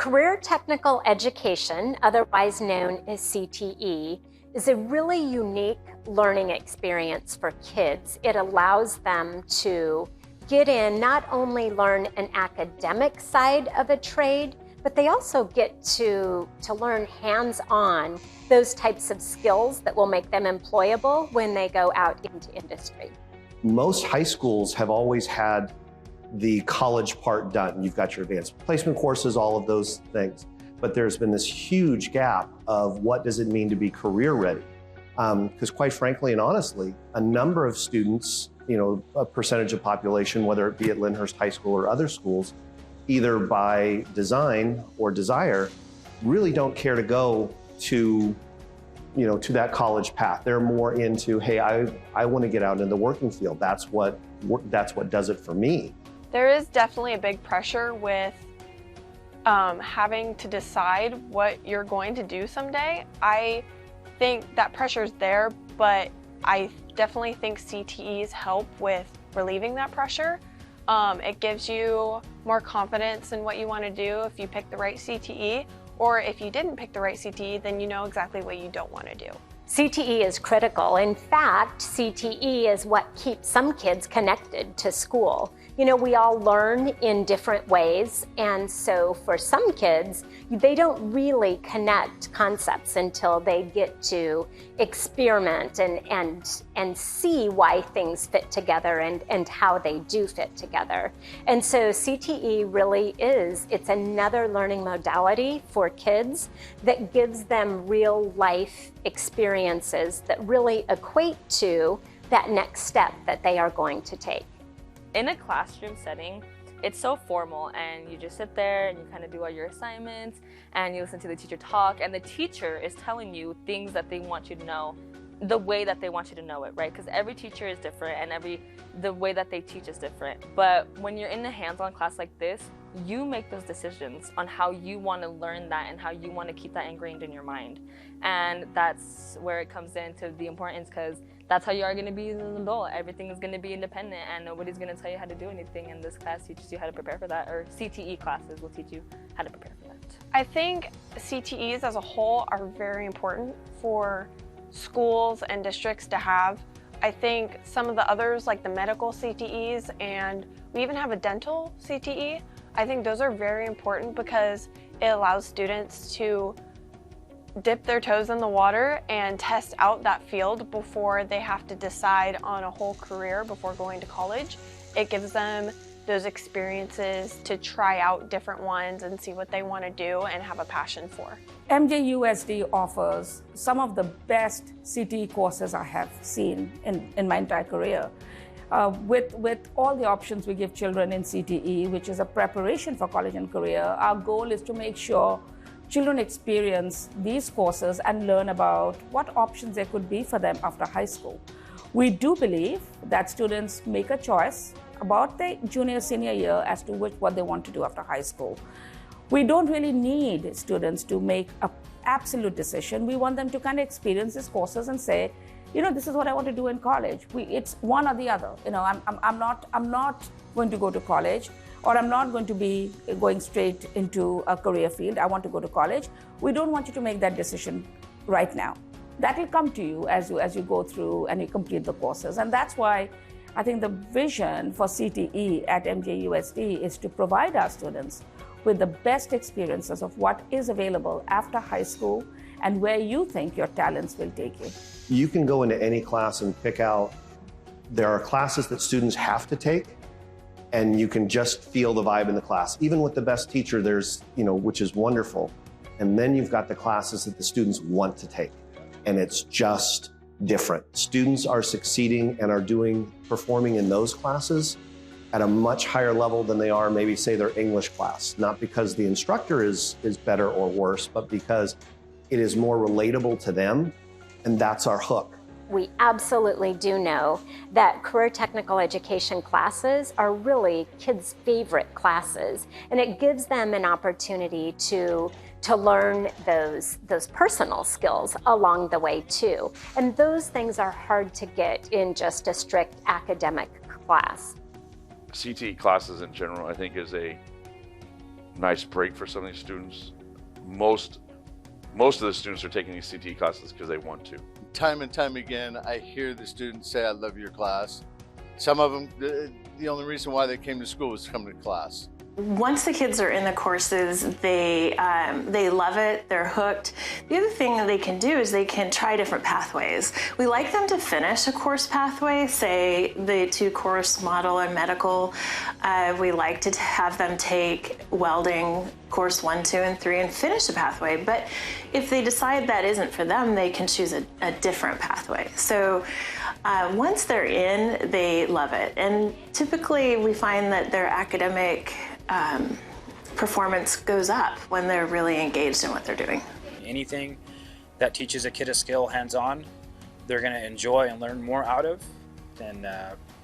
Career Technical Education, otherwise known as CTE, is a really unique learning experience for kids. It allows them to get in, not only learn an academic side of a trade, but they also get to learn hands-on those types of skills that will make them employable when they go out into industry. Most high schools have always had the college part done. You've got your advanced placement courses, all of those things. But there's been this huge gap of what does it mean to be career ready? Because quite frankly and honestly, a number of students, a percentage of population, whether it be at Lyndhurst High School or other schools, either by design or desire, really don't care to go to that college path. They're more into, hey, I want to get out in the working field. That's what does it for me. There is definitely a big pressure with having to decide what you're going to do someday. I think that pressure is there, but I definitely think CTEs help with relieving that pressure. It gives you more confidence in what you want to do if you pick the right CTE, or if you didn't pick the right CTE, then you know exactly what you don't want to do. CTE is critical. In fact, CTE is what keeps some kids connected to school. We all learn in different ways, and so for some kids, they don't really connect concepts until they get to experiment and see why things fit together and how they do fit together. And so CTE really it's another learning modality for kids that gives them real life experiences that really equate to that next step that they are going to take. In a classroom setting, it's so formal, and you just sit there and you kind of do all your assignments and you listen to the teacher talk, and the teacher is telling you things that they want you to know the way that they want you to know it, right? Because every teacher is different and the way that they teach is different. But when you're in a hands-on class like this, you make those decisions on how you want to learn that and how you want to keep that ingrained in your mind. And that's where it comes into the importance, because that's how you are going to be as an adult. Everything is going to be independent, and nobody's going to tell you how to do anything. And this class teaches you how to prepare for that, or CTE classes will teach you how to prepare for that. I think CTEs as a whole are very important for schools and districts to have. I think some of the others, like the medical CTEs, and we even have a dental CTE, I think those are very important because it allows students to dip their toes in the water and test out that field before they have to decide on a whole career before going to college. It gives them those experiences to try out different ones and see what they want to do and have a passion for. Mjusd offers some of the best CTE courses I have seen in my entire career. With all the options we give children in CTE, which is a preparation for college and career, our goal is to make sure children experience these courses and learn about what options there could be for them after high school. We do believe that students make a choice about their junior, senior year as to what they want to do after high school. We don't really need students to make an absolute decision. We want them to kind of experience these courses and say, this is what I want to do in college. It's one or the other. I'm not going to go to college, or I'm not going to be going straight into a career field. I want to go to college. We don't want you to make that decision right now. That will come to you as you go through and you complete the courses. And that's why I think the vision for CTE at Mjusd is to provide our students with the best experiences of what is available after high school and where you think your talents will take you. You can go into any class and pick out, there are classes that students have to take, and you can just feel the vibe in the class. Even with the best teacher, there's, which is wonderful. And then you've got the classes that the students want to take, and it's just different. Students are succeeding and are performing in those classes at a much higher level than they are maybe say their English class. Not because the instructor is better or worse, but because it is more relatable to them, and that's our hook. We absolutely do know that career technical education classes are really kids' favorite classes, and it gives them an opportunity to learn those personal skills along the way too. And those things are hard to get in just a strict academic class. CTE classes in general, I think, is nice break for some of these students. Most of the students are taking these CTE classes because they want to. Time and time again, I hear the students say, "I love your class." Some of them, the only reason why they came to school was to come to class. Once the kids are in the courses, they love it, they're hooked. The other thing that they can do is they can try different pathways. We like them to finish a course pathway, say the 2-course model or medical. We like to have them take welding course 1, 2, and 3 and finish the pathway. But if they decide that isn't for them, they can choose a different pathway. So once they're in, they love it. And typically we find that their academic performance goes up when they're really engaged in what they're doing. Anything that teaches a kid a skill hands-on, they're going to enjoy and learn more out of than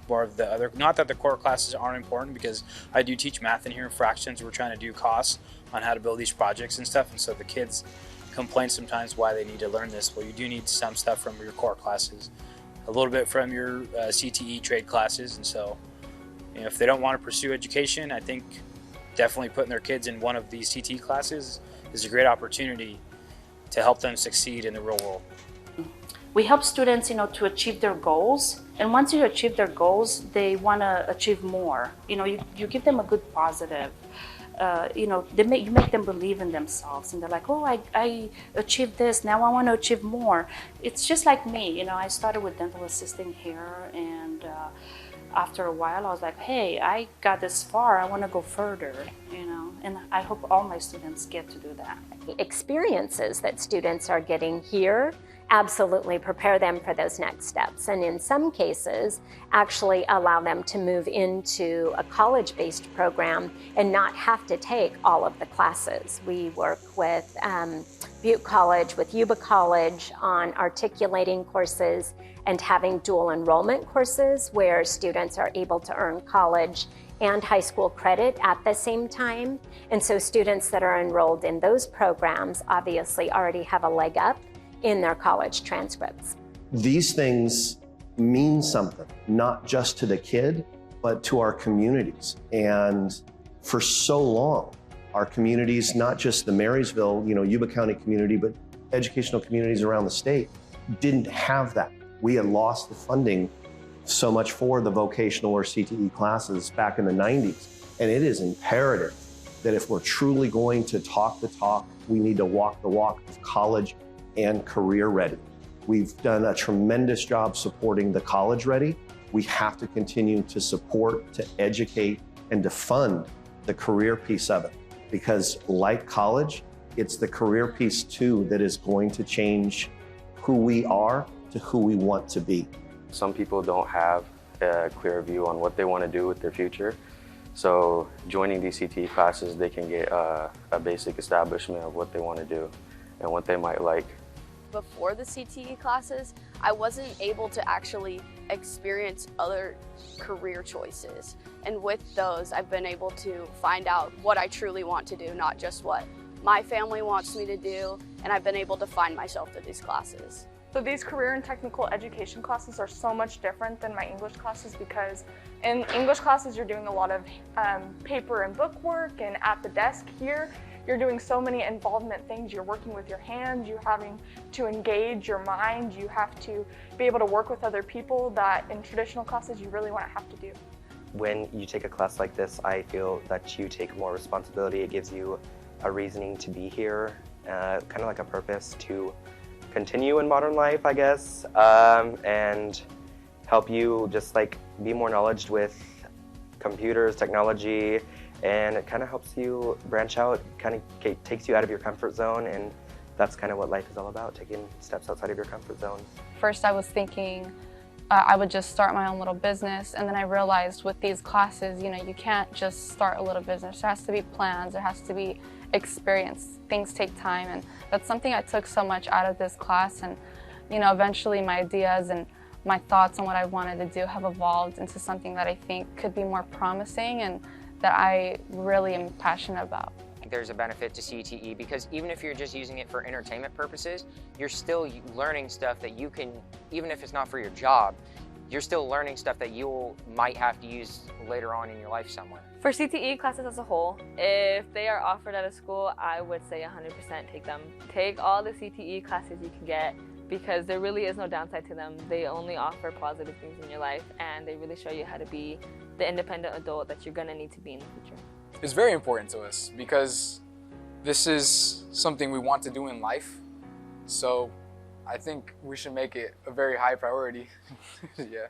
more of the other. Not that the core classes aren't important, because I do teach math in here and fractions. We're trying to do costs on how to build these projects and stuff, and so the kids complain sometimes why they need to learn this. Well, you do need some stuff from your core classes, a little bit from your CTE trade classes, and so if they don't want to pursue education, I think definitely putting their kids in one of these CTE classes is a great opportunity to help them succeed in the real world. We help students, to achieve their goals, and once you achieve their goals, they want to achieve more. You give them a good positive. You make them believe in themselves, and they're like, oh, I achieved this, now I want to achieve more. It's just like me, I started with dental assisting here, and after a while I was like, hey, I got this far, I want to go further, and I hope all my students get to do that. The experiences that students are getting here absolutely prepare them for those next steps, and in some cases actually allow them to move into a college-based program and not have to take all of the classes. We work with Butte College, with Yuba College on articulating courses and having dual enrollment courses where students are able to earn college and high school credit at the same time. And so students that are enrolled in those programs obviously already have a leg up in their college transcripts. These things mean something, not just to the kid, but to our communities. And for so long, our communities, not just the Marysville, Yuba County community, but educational communities around the state, didn't have that. We had lost the funding so much for the vocational or CTE classes back in the 90s. And it is imperative that if we're truly going to talk the talk, we need to walk the walk of college and career ready. We've done a tremendous job supporting the college ready. We have to continue to support, to educate, and to fund the career piece of it. Because like college, it's the career piece too that is going to change who we are to who we want to be. Some people don't have a clear view on what they want to do with their future. So joining these CTE classes, they can get a basic establishment of what they want to do and what they might like. Before the CTE classes, I wasn't able to actually experience other career choices. And with those, I've been able to find out what I truly want to do, not just what my family wants me to do, and I've been able to find myself through these classes. So these career and technical education classes are so much different than my English classes, because in English classes you're doing a lot of paper and book work, and at the desk here you're doing so many involvement things. You're working with your hands, you're having to engage your mind, you have to be able to work with other people that in traditional classes you really wouldn't have to do. When you take a class like this, I feel that you take more responsibility. It gives you a reasoning to be here, kind of like a purpose to continue in modern life, I guess, and help you just like be more knowledgeable with computers, technology, and it kind of helps you branch out, kind of takes you out of your comfort zone, and that's kind of what life is all about, taking steps outside of your comfort zone. First I was thinking I would just start my own little business, and then I realized with these classes, you can't just start a little business. There has to be plans, there has to be experience. Things take time, and that's something I took so much out of this class, and eventually my ideas and my thoughts on what I wanted to do have evolved into something that I think could be more promising and that I really am passionate about. There's a benefit to CTE because even if you're just using it for entertainment purposes, you're still learning stuff that you can, even if it's not for your job, you're still learning stuff that you might have to use later on in your life somewhere. For CTE classes as a whole, if they are offered at a school, I would say 100% take them. Take all the CTE classes you can get, because there really is no downside to them. They only offer positive things in your life, and they really show you how to be the independent adult that you're gonna need to be in the future. It's very important to us because this is something we want to do in life. So I think we should make it a very high priority. Yeah.